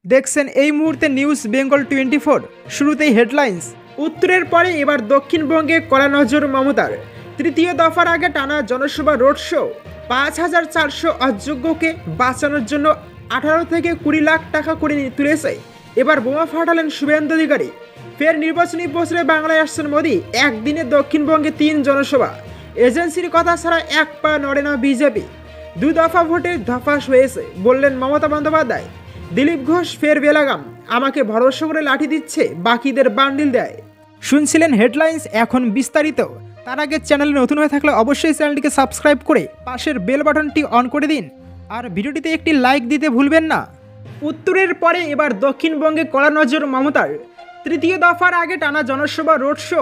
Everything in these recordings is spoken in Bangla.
দেখছেন এই মুহূর্তে নিউজ বেঙ্গল 24। শুরুতেই হেডলাইন্স। উত্তরের পরে এবার দক্ষিণবঙ্গে কড়া নজর মমতার। তৃতীয় দফার আগে টানা জনসভা রোড শো। ৫,৪০০ অযোগ্যকে বাঁচানোর জন্য 18 থেকে 20 লাখ টাকা করে তুলেছে। এবার বোমা ফাটালেন শুভেন্দু অধিকারী। ফের নির্বাচনী প্রচারে বাংলায় আসছেন মোদি। একদিনে দক্ষিণবঙ্গে 3 জনসভা। এজেন্সির কথা ছাড়া এক পা নড়ে না বিজেপি। 2 দফা ভোটে ধপাস হয়েছে বললেন মমতা বন্দ্যোপাধ্যায়। দিলীপ ঘোষ ফের বেলাগাম, আমাকে ভরসা করে লাঠি দিচ্ছে, বাকিদের বান্ডিল দেয়। শুনছিলেন হেডলাইন্স, এখন বিস্তারিত। তার আগে চ্যানেলে নতুন হয়ে থাকলে অবশ্যই চ্যানেলটিকে সাবস্ক্রাইব করে পাশের বেল বাটনটি অন করে দিন আর ভিডিওটিতে একটি লাইক দিতে ভুলবেন না। উত্তরের পরে এবার দক্ষিণবঙ্গে কড়া নজর মমতার। তৃতীয় দফার আগে টানা জনসভা রোড শো।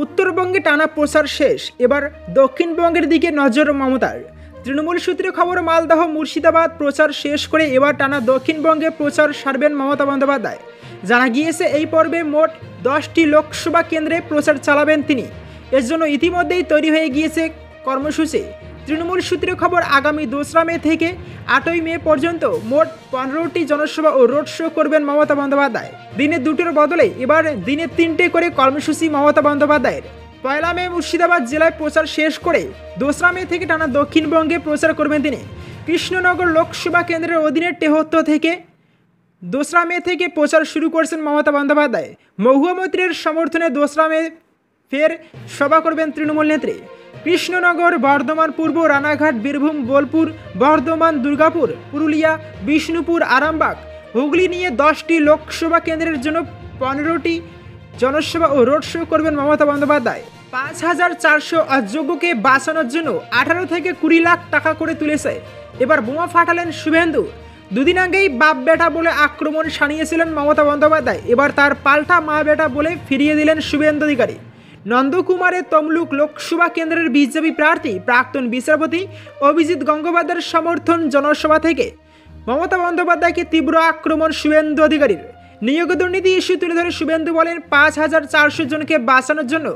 উত্তরবঙ্গে টানা প্রচার শেষ, এবার দক্ষিণবঙ্গের দিকে নজর মমতার। তৃণমূল সূত্রে খবর, মালদহ মুর্শিদাবাদ প্রচার শেষ করে এবার টানা দক্ষিণবঙ্গে প্রচার সারবেন মমতা বন্দ্যোপাধ্যায়। জানা গিয়েছে এই পর্বে মোট 10টি লোকসভা কেন্দ্রে প্রচার চালাবেন তিনি। এর জন্য ইতিমধ্যেই তৈরি হয়ে গিয়েছে কর্মসূচি। তৃণমূল সূত্রে খবর, আগামী 2রা মে থেকে 8ই মে পর্যন্ত মোট 15টি জনসভা ও রোড শো করবেন মমতা বন্দ্যোপাধ্যায়। দিনে 2টোর বদলে এবার দিনে 3টে করে কর্মসূচি মমতা বন্দ্যোপাধ্যায়ের। 1 মে মুর্শিদাবাদ জেলায় প্রচার শেষ করে 2রা মে থেকে টানা দক্ষিণবঙ্গে প্রচার করবেন তিনি। কৃষ্ণনগর লোকসভা কেন্দ্রের অধীনে টেহত্ত থেকে 2রা মে থেকে প্রচার শুরু করছেন মমতা বন্দ্যোপাধ্যায়। মহুয়া মৈত্রের সমর্থনে 2রা মে ফের সভা করবেন তৃণমূল নেত্রী। কৃষ্ণনগর, বর্ধমান পূর্ব, রানাঘাট, বীরভূম, বোলপুর, বর্ধমান, দুর্গাপুর, পুরুলিয়া, বিষ্ণুপুর, আরামবাগ, হুগলি নিয়ে 10টি লোকসভা কেন্দ্রের জন্য 15টি জনসভা ও রোড শো করবেন মমতা বন্দ্যোপাধ্যায়। ৫,৪০০ অযোগ্যকে বাঁচানোর জন্য 18 থেকে 20 লাখ টাকা করে তুলেছে। এবার বোমা ফাটালেন শুভেন্দু। 2 দিন আগেই বাপ বেটা বলে আক্রমণ শানিয়েছিলেন মমতা বন্দ্যোপাধ্যায়। এবার তার পাল্টা মা বেটা বলে ফিরিয়ে দিলেন শুভেন্দু অধিকারী। নন্দকুমারের তমলুক লোকসভা কেন্দ্রের বিজেপি প্রার্থী প্রাক্তন বিচারপতি অভিজিৎ গঙ্গোপাধ্যায়ের সমর্থন জনসভা থেকে মমতা বন্দ্যোপাধ্যায়কে তীব্র আক্রমণ শুভেন্দু অধিকারীর। নিয়োগ দুর্নীতি ইস্যু তুলে ধরে শুভেন্দু বলেন, ৫,৪০০ জনকে বাঁচানোর জন্য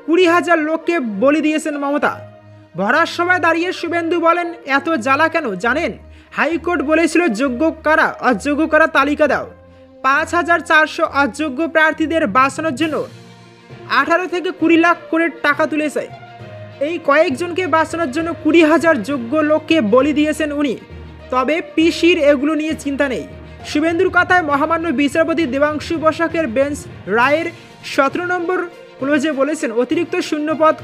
20,000 লোককে বলি দিয়েছেন মমতা। ভরার সময় দাঁড়িয়ে শুভেন্দু বলেন, এত জ্বালা কেন জানেন? হাইকোর্ট বলেছিল যোগ্য কারা অযোগ্য কারা তালিকা দাও। ৫,৪০০ অযোগ্য প্রার্থীদের বাঁচানোর জন্য 18 থেকে 20 লাখ করে টাকা তুলেছে। এই কয়েকজনকে বাঁচানোর জন্য 20,000 যোগ্য লোককে বলি দিয়েছেন উনি। তবে পিসির এগুলো নিয়ে চিন্তা নেই। শুভেন্দুর কথায় মহামান্য বিচারপতি দেবাংশু বসাকের বেঞ্চ রায়ের 17 নম্বর ক্লোজে বলেছেন, অতিরিক্ত শূন্যপদ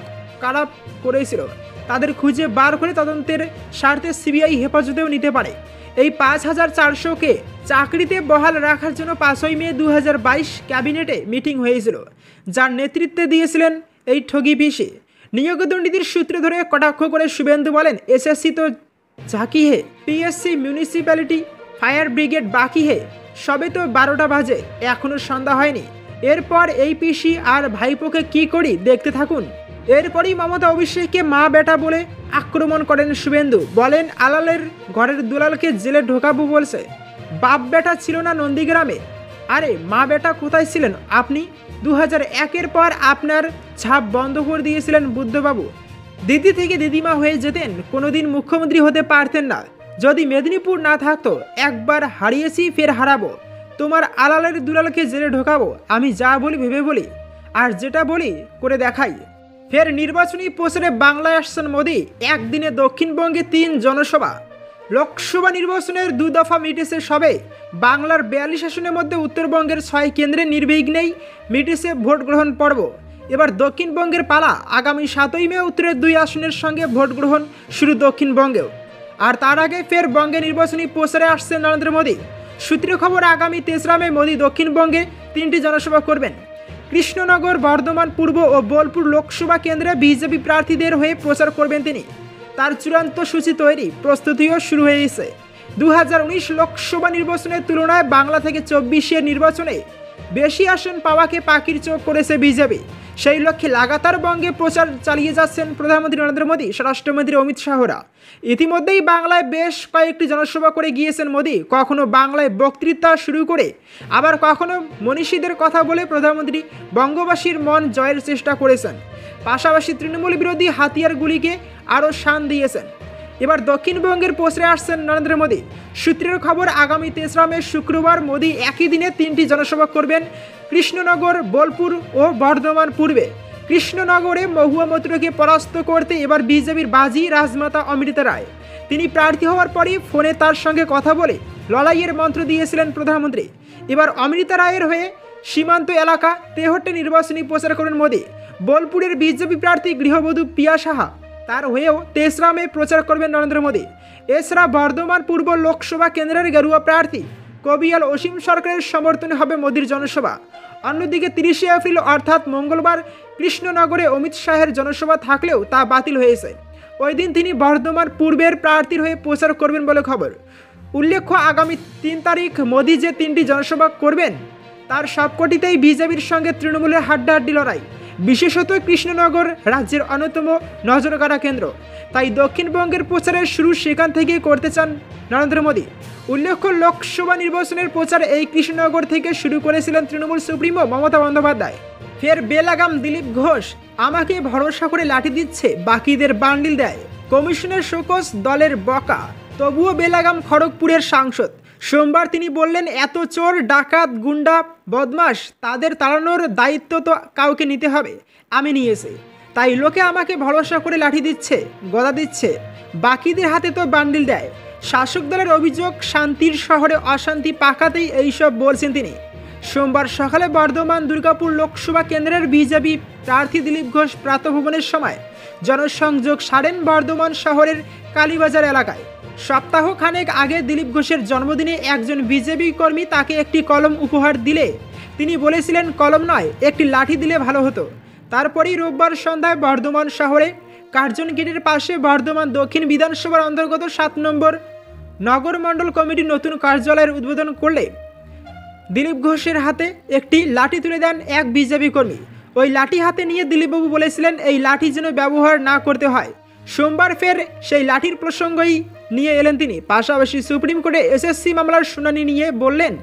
কারা করেছিল তাদের খুঁজে বার করে তদন্তের স্বার্থে সিবিআই হেফাজতেও নিতে পারে। এই ৫,৪০০কে চাকরিতে বহাল রাখার জন্য 5ই মে 2022 ক্যাবিনেটে মিটিং হয়েছিল, যার নেতৃত্বে দিয়েছিলেন এই ঠগি পিসি। নিয়োগ দুর্নীতির সূত্র ধরে কটাক্ষ করে শুভেন্দু বলেন, এসএসসি তো ঝাঁকি হে, পিএসসি, মিউনিসিপ্যালিটি, ফায়ার ব্রিগেড বাকি হে, সবে তো 12টা বাজে, এখনও সন্ধ্যা হয়নি। এরপর এই পিসি আর ভাইপোকে কি করি দেখতে থাকুন। এরপরই মমতা অভিষেককে মা বেটা বলে আক্রমণ করেন শুভেন্দু। বলেন, আলালের ঘরের দুলালকে জেলে ঢোকাবো বলছে। বাপ বেটা ছিল না নন্দীগ্রামে? আরে মা বেটা কোথায় ছিলেন আপনি? 2001-এর পর আপনার ছাপ বন্ধ করে দিয়েছিলেন বুদ্ধবাবু। দিদি থেকে দিদিমা হয়ে যেতেন, কোনোদিন মুখ্যমন্ত্রী হতে পারতেন না। যদি মেদিনীপুর না থাকতো, একবার হারিয়েছি ফের হারাবো। তোমার আলালের দুলালকে জেলে ঢোকাবো। আমি যা বলি ভেবে বলি, আর যেটা বলি করে দেখাই। ফের নির্বাচনী প্রচারে বাংলায় আসছেন মোদি। একদিনে দক্ষিণবঙ্গে 3 জনসভা। লোকসভা নির্বাচনের 2 দফা মিটেছে সবে। বাংলার 42 আসনের মধ্যে উত্তরবঙ্গের 6 কেন্দ্রে নির্বিঘ্নেই মিটেছে ভোট গ্রহণ পর্ব। এবার দক্ষিণবঙ্গের পালা। আগামী 7ই মে উত্তরের 2 আসনের সঙ্গে ভোট গ্রহণ শুরু দক্ষিণবঙ্গেও। আর তার আগে ফের বঙ্গে নির্বাচনী প্রচারে আসছে নরেন্দ্র মোদী। সূত্রে খবর, আগামী 3রা মে মোদী দক্ষিণবঙ্গে 3টি জনসভা করবেন। কৃষ্ণনগর, বর্ধমান পূর্ব ও বোলপুর লোকসভা কেন্দ্রে বিজেপি প্রার্থীদের হয়ে প্রচার করবেন তিনি। তার চূড়ান্ত সূচি তৈরি, প্রস্তুতিও শুরু হয়েছে। 2019 লোকসভা নির্বাচনের তুলনায় বাংলা থেকে 24-এর নির্বাচনে বেশি আসন পাওয়াকে পাখির চোখ করেছে বিজেপি। সেই লক্ষ্যে লাগাতার বঙ্গে প্রচার চালিয়ে যাচ্ছেন প্রধানমন্ত্রী নরেন্দ্র মোদী, স্বরাষ্ট্রমন্ত্রী অমিত শাহরা। ইতিমধ্যেই বাংলায় বেশ কয়েকটি জনসভা করে গিয়েছেন মোদী। কখনো বাংলায় বক্তৃতা শুরু করে, আবার কখনো মনীষীদের কথা বলে প্রধানমন্ত্রী বঙ্গবাসীর মন জয়ের চেষ্টা করেছেন। পাশাপাশি তৃণমূল বিরোধী হাতিয়ারগুলিকে আরও শান দিয়েছেন। এবার দক্ষিণবঙ্গের প্রচারে আসছেন নরেন্দ্র মোদী। সূত্রের খবর, আগামী 3রা মে শুক্রবার মোদী একই দিনে 3টি জনসভা করবেন কৃষ্ণনগর, বোলপুর ও বর্ধমান। পূর্বে কৃষ্ণনগরে মহুয়া মৈত্রকে পরাস্ত করতে এবার বিজেপির বাজি রাজমাতা অমৃতা রায়। তিনি প্রার্থী হওয়ার পরই ফোনে তার সঙ্গে কথা বলে লড়াইয়ের মন্ত্র দিয়েছিলেন প্রধানমন্ত্রী। এবার অমৃতা রায়ের হয়ে সীমান্ত এলাকা তেহট্টে নির্বাচনী প্রচার করেন মোদী। বোলপুরের বিজেপি প্রার্থী গৃহবধূ পিয়া সাহা, তার হয়েও 3রা মে প্রচার করবেন নরেন্দ্র মোদী। এছাড়া বর্ধমান পূর্ব লোকসভা কেন্দ্রের গেরুয়া প্রার্থী কবিয়াল অসীম সরকারের সমর্থনে হবে মোদীর জনসভা। অন্যদিকে 30শে এপ্রিল অর্থাৎ মঙ্গলবার কৃষ্ণনগরে অমিত শাহের জনসভা থাকলেও তা বাতিল হয়েছে। ওই দিন তিনি বর্ধমান পূর্বের প্রার্থীর হয়ে প্রচার করবেন বলে খবর। উল্লেখ্য, আগামী 3 তারিখ মোদী যে 3টি জনসভা করবেন তার সবকটিতেই বিজেপির সঙ্গে তৃণমূলের হাড্ডাহাড্ডি লড়াই। বিশেষত কৃষ্ণনগর রাজ্যের অন্যতম নজরকাড়া কেন্দ্র, তাই দক্ষিণবঙ্গের প্রচারের শুরু সেখান থেকেই করতে চান নরেন্দ্র মোদী। উল্লেখ্য, লোকসভা নির্বাচনের প্রচার এই কৃষ্ণনগর থেকে শুরু করেছিলেন তৃণমূল সুপ্রিমো মমতা বন্দ্যোপাধ্যায়। ফের বেলাগাম দিলীপ ঘোষ, আমাকে ভরসা করে লাঠি দিচ্ছে, বাকিদের বান্ডিল দেয়। কমিশনের শোকজ, দলের বকা, তবুও বেলাগাম খড়গপুরের সাংসদ। সোমবার তিনি বললেন, এত চোর, ডাকাত, গুন্ডা, বদমাশ, তাদের তাড়ানোর দায়িত্ব তো কাউকে নিতে হবে, আমি নিয়েছি। তাই লোকে আমাকে ভরসা করে লাঠি দিচ্ছে, গদা দিচ্ছে, বাকিদের হাতে তো বান্ডিল দেয়। শাসক দলের অভিযোগ, শান্তির শহরে অশান্তি পাকাতেই এইসব বলছেন তিনি। সোমবার সকালে বর্ধমান দুর্গাপুর লোকসভা কেন্দ্রের বিজেপি প্রার্থী দিলীপ ঘোষ প্রাতঃভ্রমণের সময় জনসংযোগ সারেন বর্ধমান শহরের কালীবাজার এলাকায়। সপ্তাহ খানেক আগে দিলীপ ঘোষের জন্মদিনে একজন বিজেপি কর্মী তাকে একটি কলম উপহার দিলে তিনি বলেছিলেন, কলম নয়, একটি লাঠি দিলে ভালো হতো। তারপরেই রোববার সন্ধ্যায় বর্ধমান শহরে কার্জন গেটের পাশে বর্ধমান দক্ষিণ বিধানসভার অন্তর্গত 7 নম্বর নগর মণ্ডল কমিটির নতুন কার্যালয়ের উদ্বোধন করলে দিলীপ ঘোষের হাতে একটি লাঠি তুলে দেন এক বিজেপি কর্মী। ওই লাঠি হাতে নিয়ে দিলীপবাবু বলেছিলেন, এই লাঠি যেন ব্যবহার না করতে হয়। সোমবার ফের সেই লাঠির প্রসঙ্গই নিয়ে এলেন তিনি। পাশাপাশি সুপ্রিম কোর্টে এসএসসি মামলার শুনানি নিয়ে বললেন,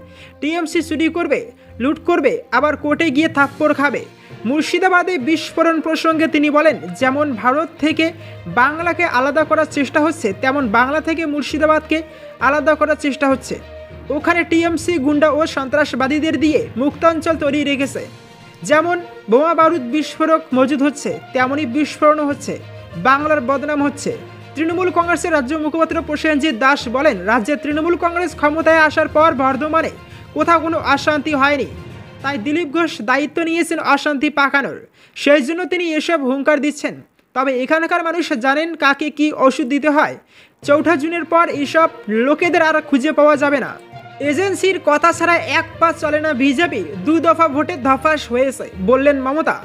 টিএমসি চুরি করবে, লুট করবে, আবার কোর্টে গিয়ে থাপ্পড় খাবে। মুর্শিদাবাদে বিস্ফোরণ প্রসঙ্গে তিনি বলেন, যেমন ভারত থেকে বাংলাকে আলাদা করার চেষ্টা হচ্ছে, তেমন বাংলা থেকে মুর্শিদাবাদকে আলাদা করার চেষ্টা হচ্ছে। ওখানে টিএমসি গুন্ডা ও সন্ত্রাসবাদীদের দিয়ে মুক্তাঞ্চল তৈরি রেখেছে। যেমন বোমা বারুদ বিস্ফোরক মজুদ হচ্ছে, তেমনই বিস্ফোরণও হচ্ছে, বাংলার বদনাম হচ্ছে। তৃণমূল কংগ্রেসের রাজ্য মুখপাত্র প্রসেনজিৎ দাস বলেন, রাজ্যে তৃণমূল কংগ্রেস ক্ষমতায় আসার পর বর্ধমানে কোথাও কোনো অশান্তি হয়নি, তাই দিলীপ ঘোষ দায়িত্ব নিয়েছেন অশান্তি পাকানোর। সেই জন্য তিনি এসব হুঙ্কার দিচ্ছেন। তবে এখানকার মানুষ জানেন কাকে কি ওষুধ দিতে হয়। 4 জুনের পর এইসব লোকেদের আর খুঁজে পাওয়া যাবে না। এজেন্সির কথা ছাড়া এক পা চলে না বিজেপি, 2 দফা ভোটে ধপাস হয়েছে বললেন মমতা।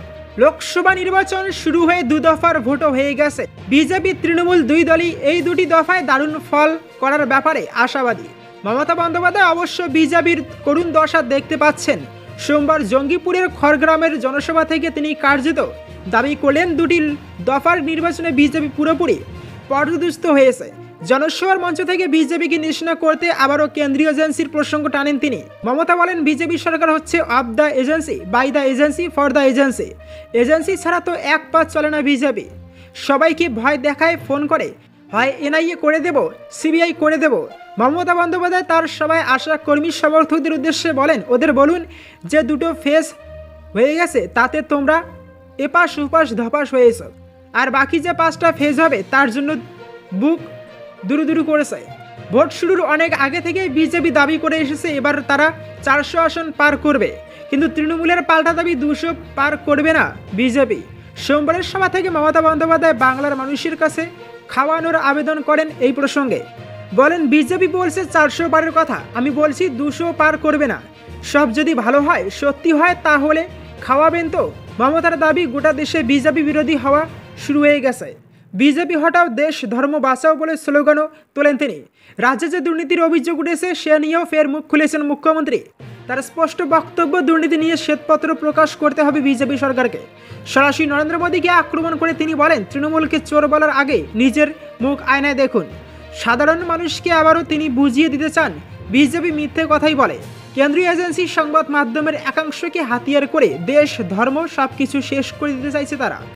লোকসভা নির্বাচন শুরু হয়ে 2 দফার ভোটও হয়ে গেছে। বিজেপি তৃণমূল 2 দলই এই 2টি দফায় দারুণ ফল করার ব্যাপারে আশাবাদী। মমতা বন্দ্যোপাধ্যায় অবশ্য বিজেপির করুণ দশা দেখতে পাচ্ছেন। সোমবার জঙ্গিপুরের খড়গ্রামের জনসভা থেকে তিনি কার্যত দাবি করলেন, 2টি দফার নির্বাচনে বিজেপি পুরোপুরি পর্যদুস্ত হয়েছে। জনসভার মঞ্চ থেকে বিজেপিকে নিশানা করতে আবারও কেন্দ্রীয় এজেন্সির প্রসঙ্গ টানেন তিনি। মমতা বলেন, বিজেপি সরকার হচ্ছে of the agency, by the agency, for the agency. Agency ছাড়া তো এক পা চলে না বিজেপি। সবাইকে ভয় দেখায়, ফোন করে, হয় এনআইএ করে দেব, সিবিআই করে দেব। মমতা বন্দ্যোপাধ্যায় তার সবাই আশা কর্মী সমর্থকদের উদ্দেশ্যে বলেন, ওদের বলুন যে 2টো ফেজ হয়ে গেছে, তাতে তোমরা এপাশ ওপাশ ধপাস হয়েছ, আর বাকি যে 5টা ফেজ হবে তার জন্য বুক দুরু করেছে। ভোট শুরুর অনেক আগে থেকেই বিজেপি দাবি করে এসেছে এবার তারা 400 আসন পার করবে, কিন্তু তৃণমূলের পাল্টা দাবি 200 পার করবে না বিজেপি। সোমবারের সভা থেকে মমতা বন্দ্যোপাধ্যায় বাংলার মানুষের কাছে খাওয়ানোর আবেদন করেন। এই প্রসঙ্গে বলেন, বিজেপি বলছে 400 পারের কথা, আমি বলছি 200 পার করবে না। সব যদি ভালো হয়, সত্যি হয়, তাহলে খাওয়াবেন তো। মমতার দাবি, গোটা দেশে বিজেপি বিরোধী হওয়া শুরু হয়ে গেছে। বিজেপি হটাও, দেশ ধর্ম বাঁচাও বলে স্লোগানও তোলেন তিনি। রাজ্যে যে দুর্নীতির অভিযোগ উঠেছে সে নিয়েও ফের মুখ খুলেছেন মুখ্যমন্ত্রী। তার স্পষ্ট বক্তব্য, দুর্নীতি নিয়ে শ্বেতপত্র প্রকাশ করতে হবে বিজেপি সরকারকে। সরাসরি নরেন্দ্র মোদীকে আক্রমণ করে তিনি বলেন, তৃণমূলকে চোর বলার আগে নিজের মুখ আয়নায় দেখুন। সাধারণ মানুষকে আবারও তিনি বুঝিয়ে দিতে চান, বিজেপি মিথ্যে কথাই বলে। কেন্দ্রীয় এজেন্সি সংবাদ মাধ্যমের একাংশকে হাতিয়ার করে দেশ ধর্ম সবকিছু শেষ করে দিতে চাইছে তারা।